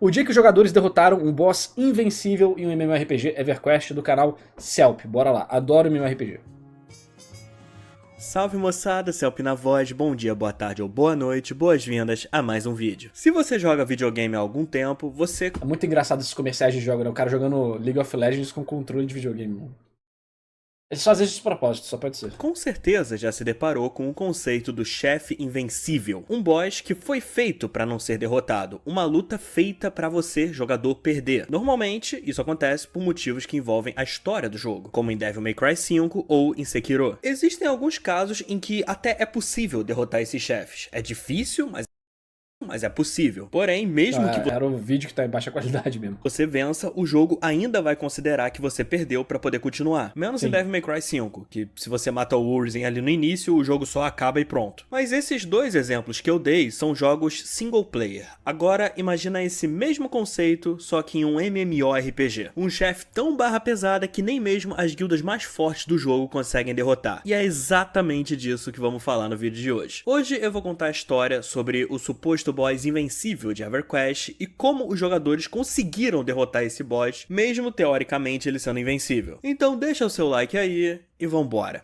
O dia que os jogadores derrotaram um boss invencível em um MMORPG EverQuest do canal Celp. Bora lá, adoro MMORPG. Salve moçada, Celp na voz, bom dia, boa tarde ou boa noite, boas-vindas a mais um vídeo. Se você joga videogame há algum tempo, você... É muito engraçado esses comerciais de jogo, né? O cara jogando League of Legends com controle de videogame, mano. Eles fazem isso de propósito, só pode ser. Com certeza já se deparou com o conceito do chefe invencível, um boss que foi feito para não ser derrotado, uma luta feita para você, jogador, perder. Normalmente, isso acontece por motivos que envolvem a história do jogo, como em Devil May Cry 5 ou em Sekiro. Existem alguns casos em que até é possível derrotar esses chefes. É difícil, mas é possível. Porém, mesmo que Era o vídeo que tá em baixa qualidade mesmo. você vença, o jogo ainda vai considerar que você perdeu pra poder continuar. Menos Sim. em Devil May Cry 5, que se você mata o Urzen ali no início, o jogo só acaba e pronto. Mas esses dois exemplos que eu dei são jogos single player. Agora, imagina esse mesmo conceito, só que em um MMORPG. Um chefe tão barra pesada que nem mesmo as guildas mais fortes do jogo conseguem derrotar. E é exatamente disso que vamos falar no vídeo de hoje. Hoje eu vou contar a história sobre o suposto boss invencível de EverQuest e como os jogadores conseguiram derrotar esse boss, mesmo teoricamente ele sendo invencível. Então deixa o seu like aí e vambora.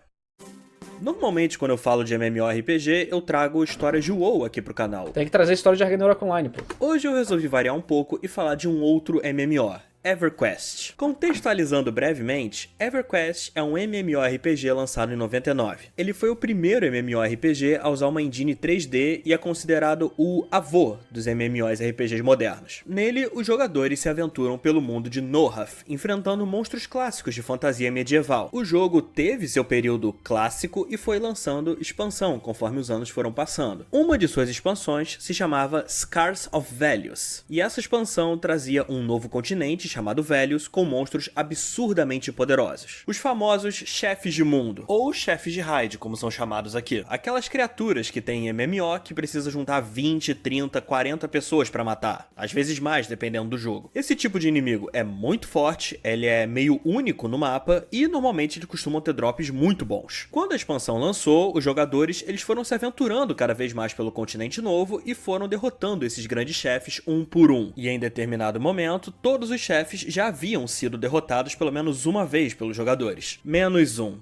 Normalmente quando eu falo de MMORPG, eu trago histórias de WoW aqui pro canal. Tem que trazer a história de Ragnarok Online, pô. Hoje eu resolvi variar um pouco e falar de um outro MMO. EverQuest. Contextualizando brevemente, EverQuest é um MMORPG lançado em 99. Ele foi o primeiro MMORPG a usar uma engine 3D e é considerado o avô dos MMORPGs modernos. Nele, os jogadores se aventuram pelo mundo de Nohath, enfrentando monstros clássicos de fantasia medieval. O jogo teve seu período clássico e foi lançando expansão conforme os anos foram passando. Uma de suas expansões se chamava Scars of Velious, e essa expansão trazia um novo continente chamado Velious, com monstros absurdamente poderosos. Os famosos chefes de mundo, ou chefes de raid, como são chamados aqui. Aquelas criaturas que tem em MMO que precisa juntar 20, 30, 40 pessoas pra matar. Às vezes mais, dependendo do jogo. Esse tipo de inimigo é muito forte, ele é meio único no mapa e normalmente eles costumam ter drops muito bons. Quando a expansão lançou, os jogadores eles foram se aventurando cada vez mais pelo continente novo e foram derrotando esses grandes chefes um por um. E em determinado momento, todos os chefes já haviam sido derrotados pelo menos uma vez pelos jogadores. Menos um.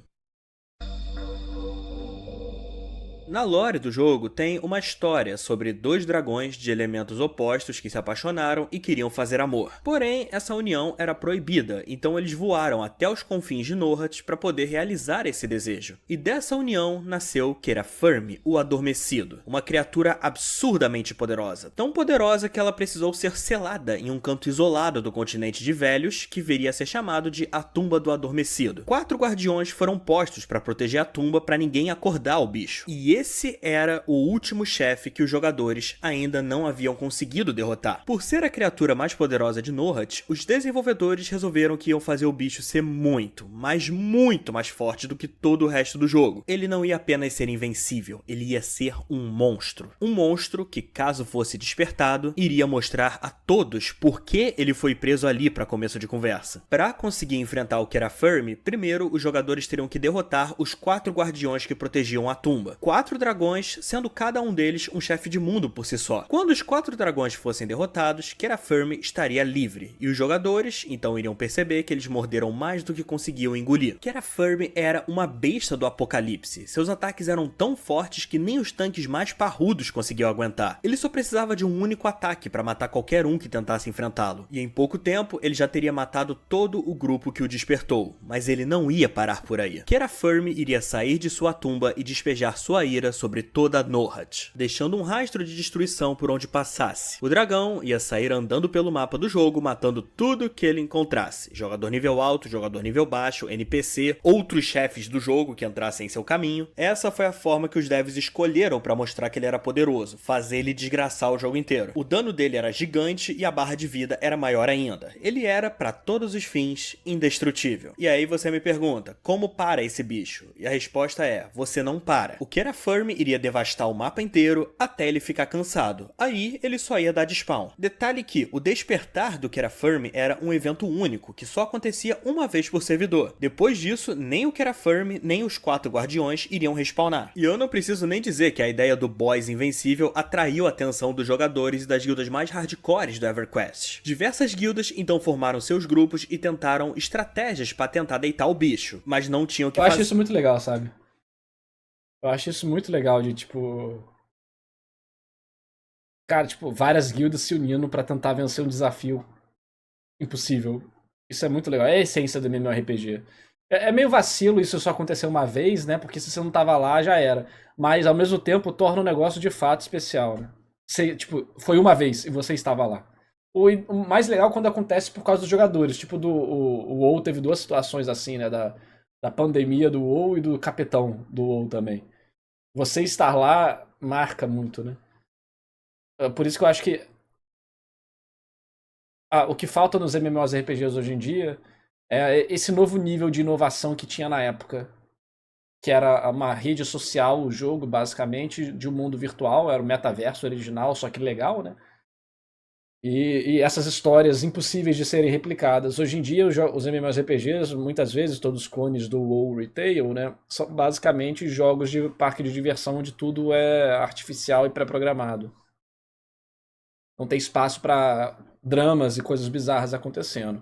Na lore do jogo tem uma história sobre dois dragões de elementos opostos que se apaixonaram e queriam fazer amor. Porém, essa união era proibida, então eles voaram até os confins de Nohath para poder realizar esse desejo. E dessa união nasceu Kerafermi, o Adormecido, uma criatura absurdamente poderosa. Tão poderosa que ela precisou ser selada em um canto isolado do continente de Velious, que viria a ser chamado de a Tumba do Adormecido. 4 guardiões foram postos para proteger a tumba para ninguém acordar o bicho. E esse era o último chefe que os jogadores ainda não haviam conseguido derrotar. Por ser a criatura mais poderosa de Nohath, os desenvolvedores resolveram que iam fazer o bicho ser muito, mas muito mais forte do que todo o resto do jogo. Ele não ia apenas ser invencível, ele ia ser um monstro. Um monstro que, caso fosse despertado, iria mostrar a todos por que ele foi preso ali para começo de conversa. Para conseguir enfrentar o Kerafermi, primeiro os jogadores teriam que derrotar os 4 guardiões que protegiam a tumba. 4 dragões, sendo cada um deles um chefe de mundo por si só. Quando os 4 dragões fossem derrotados, Kerafermi estaria livre, e os jogadores então iriam perceber que eles morderam mais do que conseguiam engolir. Kerafermi era uma besta do apocalipse. Seus ataques eram tão fortes que nem os tanques mais parrudos conseguiam aguentar. Ele só precisava de um único ataque para matar qualquer um que tentasse enfrentá-lo. E em pouco tempo, ele já teria matado todo o grupo que o despertou. Mas ele não ia parar por aí. Kerafermi iria sair de sua tumba e despejar sua ira sobre toda Nohath, deixando um rastro de destruição por onde passasse. O dragão ia sair andando pelo mapa do jogo, matando tudo que ele encontrasse. Jogador nível alto, jogador nível baixo, NPC, outros chefes do jogo que entrassem em seu caminho. Essa foi a forma que os devs escolheram para mostrar que ele era poderoso, fazer ele desgraçar o jogo inteiro. O dano dele era gigante e a barra de vida era maior ainda. Ele era, para todos os fins, indestrutível. E aí você me pergunta, como para esse bicho? E a resposta é, você não para. O Kerafermi Furmy iria devastar o mapa inteiro até ele ficar cansado. Aí ele só ia dar de spawn. Detalhe que o despertar do que era Furmy era um evento único, que só acontecia uma vez por servidor. Depois disso, nem o que era Furmy, nem os 4 guardiões iriam respawnar. E eu não preciso nem dizer que a ideia do boss invencível atraiu a atenção dos jogadores e das guildas mais hardcores do EverQuest. Diversas guildas então formaram seus grupos e tentaram estratégias para tentar deitar o bicho, mas não tinham o que Eu fazer. acho isso muito legal, sabe? Eu acho isso muito legal de, tipo... Cara, tipo, várias guildas se unindo pra tentar vencer um desafio impossível. Isso é muito legal. É a essência do MMORPG. É meio vacilo isso só acontecer uma vez, né? Porque se você não tava lá, já era. Mas, ao mesmo tempo, torna o negócio de fato especial, né? Você, tipo, foi uma vez e você estava lá. O mais legal é quando acontece por causa dos jogadores. Tipo, o WoW teve 2 situações assim, né? Da pandemia do WoW e do capitão do WoW também. Você estar lá marca muito, né? Por isso que eu acho que o que falta nos MMORPGs hoje em dia é esse novo nível de inovação que tinha na época. Que era uma rede social, o jogo, basicamente, de um mundo virtual. Era o metaverso original, só que legal, né? E essas histórias impossíveis de serem replicadas. Hoje em dia, os MMORPGs, muitas vezes, todos clones do WoW Retail, né? São basicamente jogos de parque de diversão onde tudo é artificial e pré-programado. Não tem espaço para dramas e coisas bizarras acontecendo.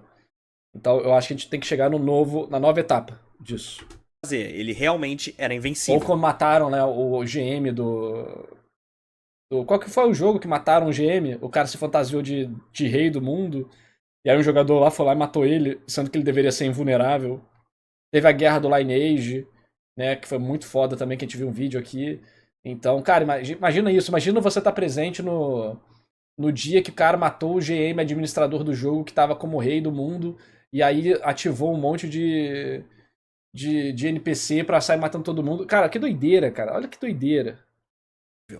Então eu acho que a gente tem que chegar na nova etapa disso. Ele realmente era invencível. Ou como mataram, né, o GM qual que foi o jogo que mataram o GM? O cara se fantasiou de rei do mundo. E aí um jogador lá foi lá e matou ele, sendo que ele deveria ser invulnerável. Teve a guerra do Lineage, né, que foi muito foda também, que a gente viu um vídeo aqui. Então, cara, imagina isso. Imagina você estar presente no dia que o cara matou o GM, administrador do jogo, que tava como rei do mundo, e aí ativou um monte de NPC pra sair matando todo mundo. Cara, que doideira, cara. Olha que doideira.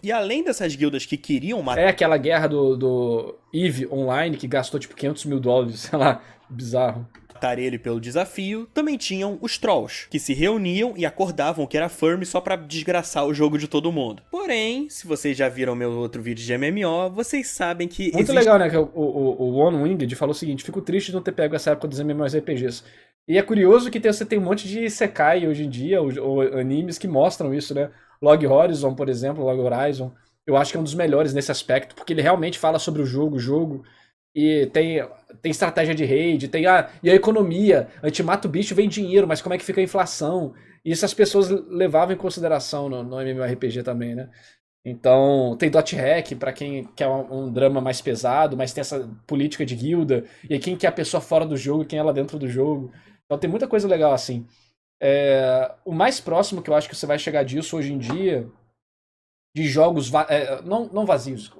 E além dessas guildas que queriam matar... É aquela guerra do EVE Online, que gastou tipo $500 mil, sei lá, bizarro. Ele pelo desafio, também tinham os Trolls, que se reuniam e acordavam que era Furmy só pra desgraçar o jogo de todo mundo. Porém, se vocês já viram meu outro vídeo de MMO, vocês sabem que muito legal, né, que o One Winged falou o seguinte: fico triste de não ter pego essa época dos MMORPGs. E é curioso que você tem um monte de Isekai hoje em dia, ou animes que mostram isso, né? Log Horizon, por exemplo, Log Horizon, eu acho que é um dos melhores nesse aspecto, porque ele realmente fala sobre o jogo, e tem estratégia de raid, e a economia. A gente mata o bicho e vem dinheiro, mas como é que fica a inflação? E isso as pessoas levavam em consideração no MMORPG também, né? Então, tem Dot Hack pra quem quer um drama mais pesado, mas tem essa política de guilda, e aí quem quer a pessoa fora do jogo e quem é lá dentro do jogo. Então tem muita coisa legal assim. O mais próximo que eu acho que você vai chegar disso hoje em dia, de jogos não vazios,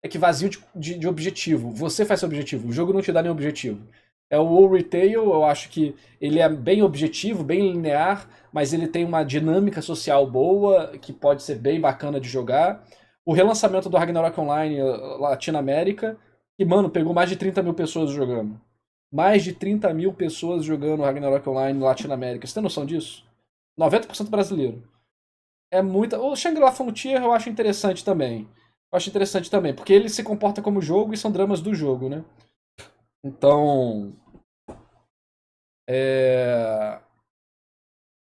é que vazio de objetivo. Você faz seu objetivo, o jogo não te dá nenhum objetivo. O WoW Retail, eu acho que ele é bem objetivo, bem linear, mas ele tem uma dinâmica social boa, que pode ser bem bacana de jogar. O relançamento do Ragnarok Online Latinoamérica, que, mano, pegou mais de 30 mil pessoas jogando. Mais de 30 mil pessoas jogando Ragnarok Online Latinoamérica. Você tem noção disso? 90% brasileiro. É muita... O Shangri-La Frontier eu acho interessante também. Porque ele se comporta como jogo e são dramas do jogo, né? Então...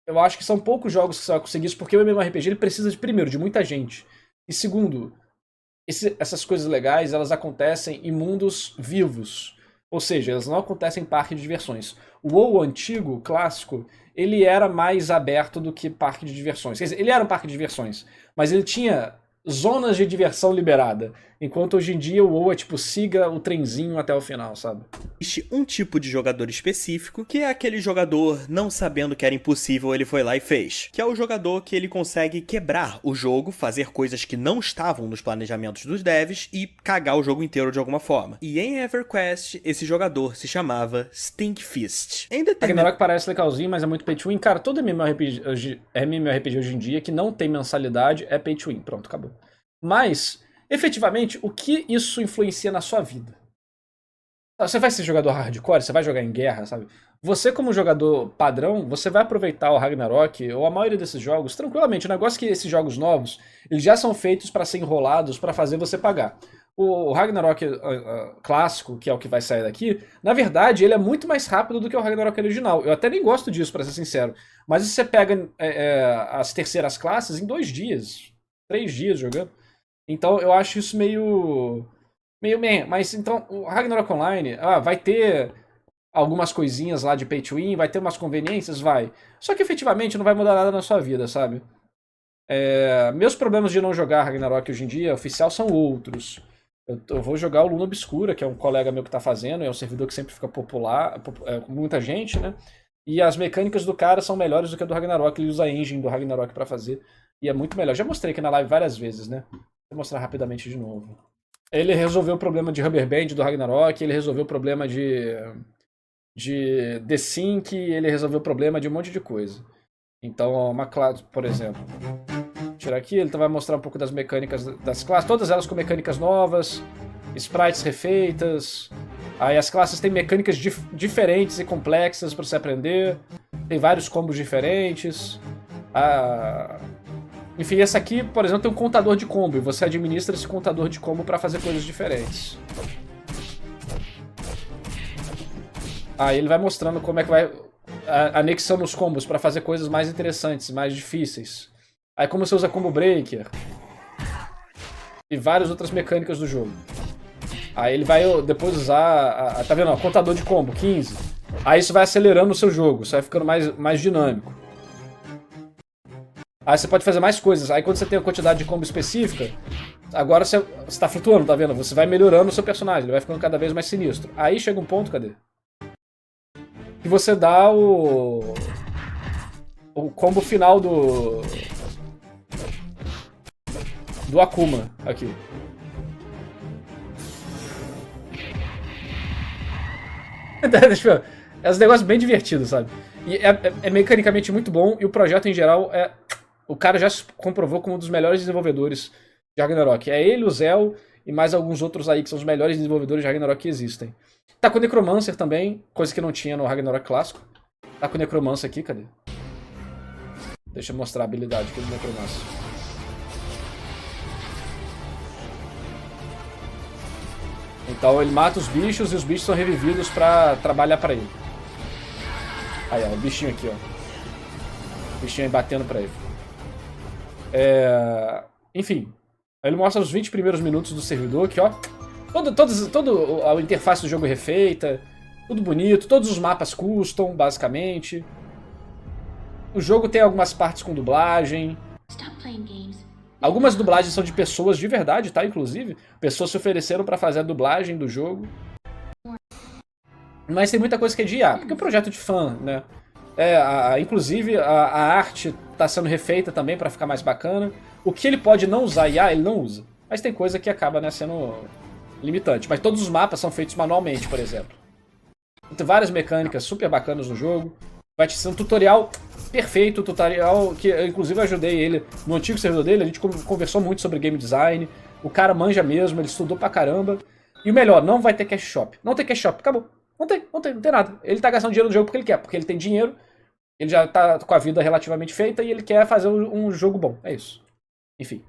Eu acho que são poucos jogos que você vai conseguir isso, porque o MMORPG ele precisa, primeiro, de muita gente. E segundo, essas coisas legais, elas acontecem em mundos vivos. Ou seja, elas não acontecem em parque de diversões. O WoW antigo, clássico, ele era mais aberto do que parque de diversões. Quer dizer, ele era um parque de diversões, mas ele tinha zonas de diversão liberada. Enquanto hoje em dia o WoW é tipo, siga o trenzinho até o final, sabe? Existe um tipo de jogador específico, que é aquele jogador não sabendo que era impossível, ele foi lá e fez. Que é o jogador que ele consegue quebrar o jogo, fazer coisas que não estavam nos planejamentos dos devs e cagar o jogo inteiro de alguma forma. E em EverQuest, esse jogador se chamava Stinkfist. Ragnarok parece legalzinho, mas é muito pay to win. Cara, todo MMORPG hoje em dia que não tem mensalidade é pay to win. Pronto, acabou. Mas, efetivamente, o que isso influencia na sua vida? Você vai ser jogador hardcore, você vai jogar em guerra, sabe? Você, como jogador padrão, você vai aproveitar o Ragnarok, ou a maioria desses jogos, tranquilamente. O negócio é que esses jogos novos, eles já são feitos para ser enrolados, para fazer você pagar. O Ragnarok clássico, que é o que vai sair daqui, na verdade, ele é muito mais rápido do que o Ragnarok original. Eu até nem gosto disso, pra ser sincero. Mas você pega as terceiras classes em 2 dias, 3 dias jogando. Então eu acho isso meio meh. Mas então, o Ragnarok Online vai ter algumas coisinhas lá de pay to win, vai ter umas conveniências, vai. Só que efetivamente não vai mudar nada na sua vida, sabe? Meus problemas de não jogar Ragnarok hoje em dia, oficial, são outros. Eu vou jogar o Luna Obscura, que é um colega meu que tá fazendo, é um servidor que sempre fica popular, com muita gente, né? E as mecânicas do cara são melhores do que a do Ragnarok, ele usa a engine do Ragnarok pra fazer, e é muito melhor. Já mostrei aqui na live várias vezes, né? Vou mostrar rapidamente de novo. Ele resolveu o problema de Rubber Band do Ragnarok, ele resolveu o problema de desync, ele resolveu o problema de um monte de coisa. Então, uma classe, por exemplo, tirar aqui, ele vai mostrar um pouco das mecânicas das classes, todas elas com mecânicas novas, sprites refeitas. Aí as classes têm mecânicas diferentes e complexas para você aprender, tem vários combos diferentes. Enfim, essa aqui, por exemplo, tem um contador de combo, e você administra esse contador de combo para fazer coisas diferentes. Aí ele vai mostrando como é que vai anexando os combos para fazer coisas mais interessantes, mais difíceis. Aí como você usa combo breaker e várias outras mecânicas do jogo. Aí ele vai depois usar, tá vendo, ó, contador de combo, 15. Aí isso vai acelerando o seu jogo, isso vai ficando mais dinâmico. Aí você pode fazer mais coisas. Aí quando você tem a quantidade de combo específica, agora você tá flutuando, tá vendo? Você vai melhorando o seu personagem, ele vai ficando cada vez mais sinistro. Aí chega um ponto, cadê? Que você dá o combo final do Akuma aqui. É um negócio bem divertido, sabe? E é mecanicamente muito bom, e o projeto em geral o cara já se comprovou como um dos melhores desenvolvedores de Ragnarok. É ele, o Zell e mais alguns outros aí que são os melhores desenvolvedores de Ragnarok que existem. Tá com o Necromancer também, coisa que não tinha no Ragnarok clássico. Tá com o Necromancer aqui, cadê? Deixa eu mostrar a habilidade aqui do Necromancer. Então ele mata os bichos e os bichos são revividos pra trabalhar pra ele. Aí, ó, o bichinho aqui, ó. O bichinho aí batendo pra ele. Enfim. Aí ele mostra os 20 primeiros minutos do servidor aqui, ó. Toda a interface do jogo refeita, tudo bonito, todos os mapas custom, basicamente. O jogo tem algumas partes com dublagem. Algumas dublagens são de pessoas de verdade, tá? Inclusive, pessoas se ofereceram pra fazer a dublagem do jogo. Mas tem muita coisa que é de IA, porque é um projeto de fã, né? Inclusive, a arte tá sendo refeita também pra ficar mais bacana. O que ele pode não usar IA, ele não usa. Mas tem coisa que acaba, né, sendo limitante. Mas todos os mapas são feitos manualmente, por exemplo. Tem várias mecânicas super bacanas no jogo. Vai te ser um tutorial perfeito, tutorial que eu inclusive ajudei ele no antigo servidor dele. A gente conversou muito sobre game design. O cara manja mesmo, ele estudou pra caramba. E o melhor, não vai ter cash shop. Não tem cash shop, acabou. Não tem nada. Ele tá gastando dinheiro no jogo porque ele quer, porque ele tem dinheiro, ele já tá com a vida relativamente feita e ele quer fazer um jogo bom. É isso. Enfim.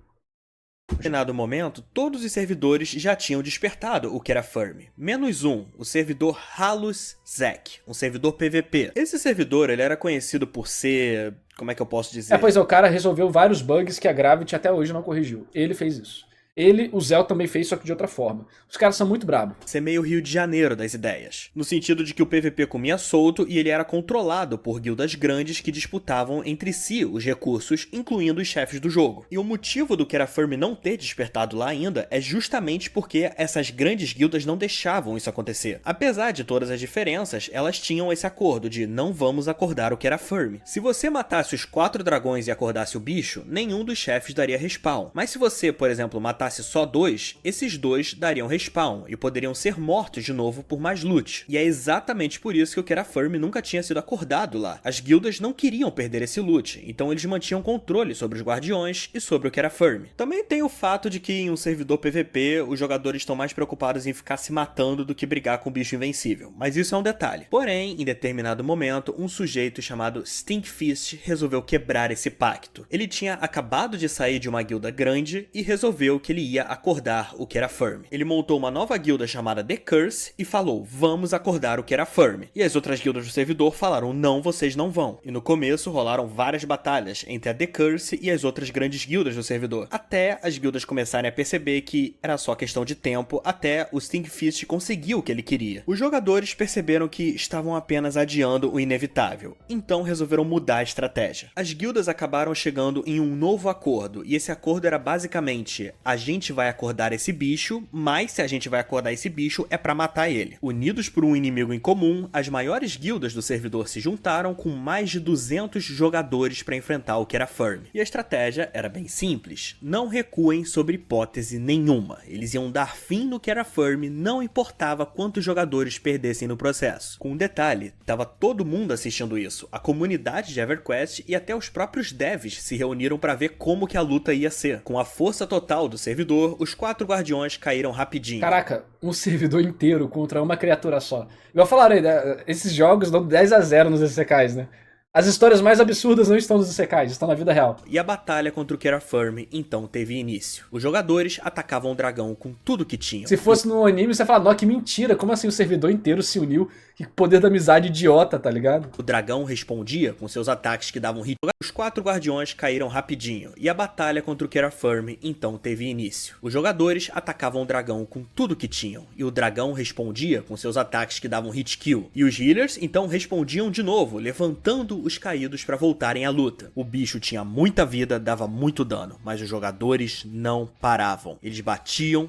Em determinado momento, todos os servidores já tinham despertado o que era Firm, menos um, o servidor Halus Zack, um servidor PVP. Esse servidor ele era conhecido por ser... como é que eu posso dizer? Pois é, o cara resolveu vários bugs que a Gravity até hoje não corrigiu. Ele fez isso. Ele, o Zell também fez, só que de outra forma. Os caras são muito brabos. Ser meio Rio de Janeiro das ideias. No sentido de que o PVP comia solto e ele era controlado por guildas grandes que disputavam entre si os recursos, incluindo os chefes do jogo. E o motivo do Firm não ter despertado lá ainda é justamente porque essas grandes guildas não deixavam isso acontecer. Apesar de todas as diferenças, elas tinham esse acordo de não vamos acordar o Firm. Se você matasse os 4 dragões e acordasse o bicho, nenhum dos chefes daria respawn. Mas se você, por exemplo, matasse matasse só 2, esses 2 dariam respawn e poderiam ser mortos de novo por mais loot. E é exatamente por isso que o Kerafermi nunca tinha sido acordado lá. As guildas não queriam perder esse loot, então eles mantinham controle sobre os guardiões e sobre o Kerafermi. Também tem o fato de que em um servidor PVP, os jogadores estão mais preocupados em ficar se matando do que brigar com o bicho invencível, mas isso é um detalhe. Porém, em determinado momento, um sujeito chamado Stinkfist resolveu quebrar esse pacto. Ele tinha acabado de sair de uma guilda grande e resolveu que ele ia acordar o Kerafermi. Ele montou uma nova guilda chamada The Curse e falou: vamos acordar o Kerafermi. E as outras guildas do servidor falaram: não, vocês não vão. E no começo rolaram várias batalhas entre a The Curse e as outras grandes guildas do servidor, até as guildas começarem a perceber que era só questão de tempo até o Stinkfist conseguir o que ele queria. Os jogadores perceberam que estavam apenas adiando o inevitável, então resolveram mudar a estratégia. As guildas acabaram chegando em um novo acordo, e esse acordo era basicamente: a gente vai acordar esse bicho, mas se a gente vai acordar esse bicho é pra matar ele. Unidos por um inimigo em comum, as maiores guildas do servidor se juntaram com mais de 200 jogadores para enfrentar o Kerafermi. E a estratégia era bem simples: não recuem sobre hipótese nenhuma. Eles iam dar fim no Kerafermi, não importava quantos jogadores perdessem no processo. Com um detalhe, tava todo mundo assistindo isso. A comunidade de EverQuest e até os próprios devs se reuniram para ver como que a luta ia ser. Com a força total do servidor, os 4 guardiões caíram rapidinho. Caraca, um servidor inteiro contra uma criatura só. Igual falaram aí, né? Esses jogos dão 10-0 nos SCKs, né? As histórias mais absurdas não estão nos SCKs, estão na vida real. E a batalha contra o Kerafermi então teve início. Os jogadores atacavam o dragão com tudo que tinham. Se fosse no anime, você ia falar: não, que mentira, como assim o servidor inteiro se uniu? Que poder da amizade idiota, tá ligado? O dragão respondia com seus ataques que davam hit. Os 4 guardiões caíram rapidinho, e a batalha contra o Kerafermi então teve início. Os jogadores atacavam o dragão com tudo que tinham, e o dragão respondia com seus ataques que davam hit kill. E os healers então respondiam de novo, levantando os caídos para voltarem à luta. O bicho tinha muita vida, dava muito dano, mas os jogadores não paravam. Eles batiam,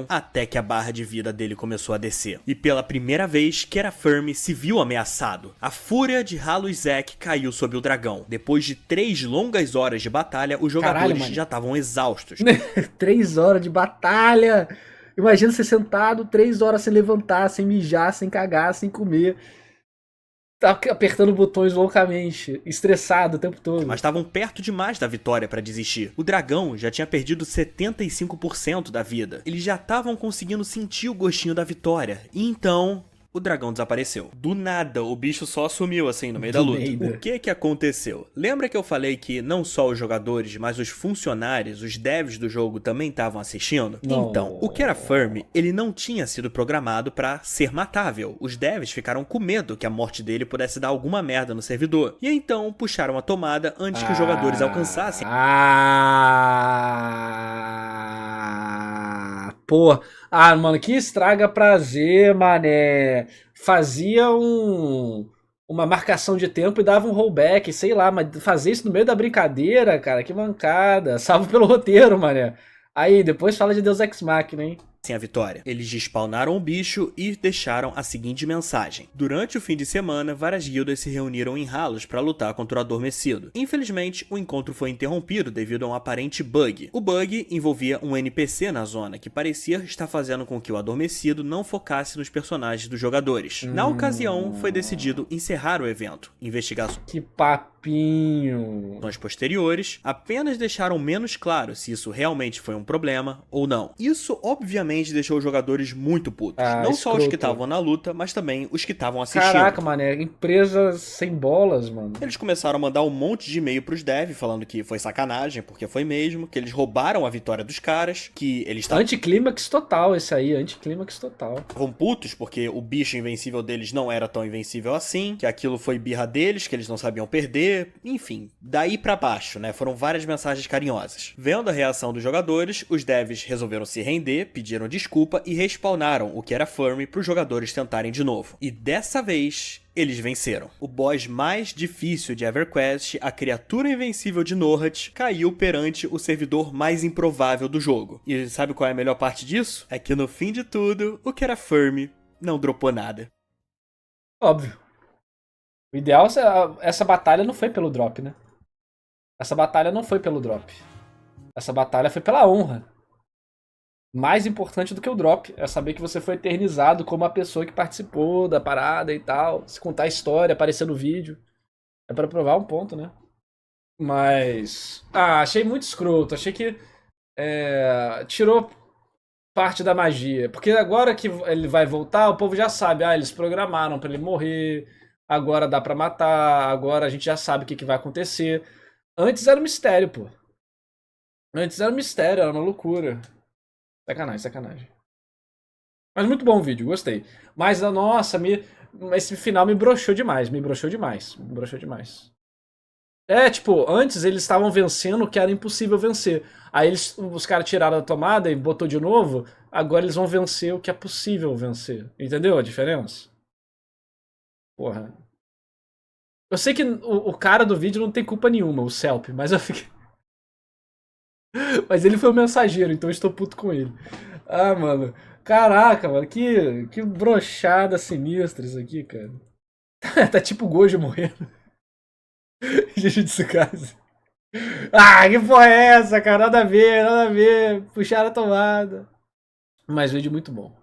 até que a barra de vida dele começou a descer. E pela primeira vez, Kerafermi se viu ameaçado. A fúria de Haluizek caiu sobre o dragão. Depois de 3 longas horas de batalha, os jogadores já estavam exaustos. 3 horas de batalha! Imagina você sentado 3 horas sem levantar, sem mijar, sem cagar, sem comer. Tá apertando botões loucamente, estressado o tempo todo. Mas estavam perto demais da vitória para desistir. O dragão já tinha perdido 75% da vida. Eles já estavam conseguindo sentir o gostinho da vitória. E então o dragão desapareceu. Do nada, o bicho só sumiu assim no meio da luta. O que aconteceu? Lembra que eu falei que não só os jogadores, mas os funcionários, os devs do jogo também estavam assistindo? Não. Então, o Kerafermi, ele não tinha sido programado pra ser matável. Os devs ficaram com medo que a morte dele pudesse dar alguma merda no servidor. E então puxaram a tomada antes que os jogadores alcançassem. Porra. Ah, mano, que estraga prazer, mané. Fazia uma marcação de tempo e dava um rollback, sei lá, mas fazer isso no meio da brincadeira, cara, que mancada. Salvo pelo roteiro, mané. Aí, depois fala de Deus Ex Machina, hein? Sem a vitória. Eles despawnaram o bicho e deixaram a seguinte mensagem: durante o fim de semana, várias guildas se reuniram em Halos para lutar contra o Adormecido. Infelizmente, o encontro foi interrompido devido a um aparente bug. O bug envolvia um NPC na zona que parecia estar fazendo com que o Adormecido não focasse nos personagens dos jogadores. Na ocasião, foi decidido encerrar o evento. Investigações Que papinho. posteriores apenas deixaram menos claro se isso realmente foi um problema ou não. Isso, obviamente, deixou os jogadores muito putos. Não só os que estavam na luta, mas também os que estavam assistindo. Caraca, mané, empresas sem bolas, mano. Eles começaram a mandar um monte de e-mail pros devs falando que foi sacanagem, porque foi mesmo, que eles roubaram a vitória dos caras, que eles estavam... Anticlímax total esse aí, anticlímax total. Estavam putos porque o bicho invencível deles não era tão invencível assim, que aquilo foi birra deles, que eles não sabiam perder, enfim, daí pra baixo, né? Foram várias mensagens carinhosas. Vendo a reação dos jogadores, os devs resolveram se render, pediram desculpa e respawnaram o Kerafermi para os jogadores tentarem de novo. E dessa vez, eles venceram. O boss mais difícil de EverQuest, a criatura invencível de Norhat, caiu perante o servidor mais improvável do jogo. E sabe qual é a melhor parte disso? É que no fim de tudo, o Kerafermi não dropou nada. Óbvio. O ideal, essa batalha não foi pelo drop, né? Essa batalha não foi pelo drop. Essa batalha foi pela honra. Mais importante do que o drop é saber que você foi eternizado como a pessoa que participou da parada e tal. Se contar a história, aparecer no vídeo. É pra provar um ponto, né? Mas. Ah, achei muito escroto. Achei que tirou parte da magia. Porque agora que ele vai voltar, o povo já sabe. Ah, eles programaram pra ele morrer. Agora dá pra matar. Agora a gente já sabe o que vai acontecer. Antes era um mistério, pô. Antes era um mistério, era uma loucura. Sacanagem, sacanagem. Mas muito bom o vídeo, gostei. Mas, nossa, esse final me broxou demais. Me broxou demais. Me broxou demais. Tipo, antes eles estavam vencendo o que era impossível vencer. Aí os caras tiraram a tomada e botou de novo. Agora eles vão vencer o que é possível vencer. Entendeu a diferença? Porra. Eu sei que o cara do vídeo não tem culpa nenhuma, o Celp, mas eu fiquei. Mas ele foi o mensageiro, então eu estou puto com ele. Ah, mano. Caraca, mano, que brochada sinistra isso aqui, cara. Tá tipo o Gojo morrendo. Jujutsu Kaisen. Ah, que porra é essa, cara? Nada a ver, nada a ver. Puxaram a tomada. Mas vídeo muito bom.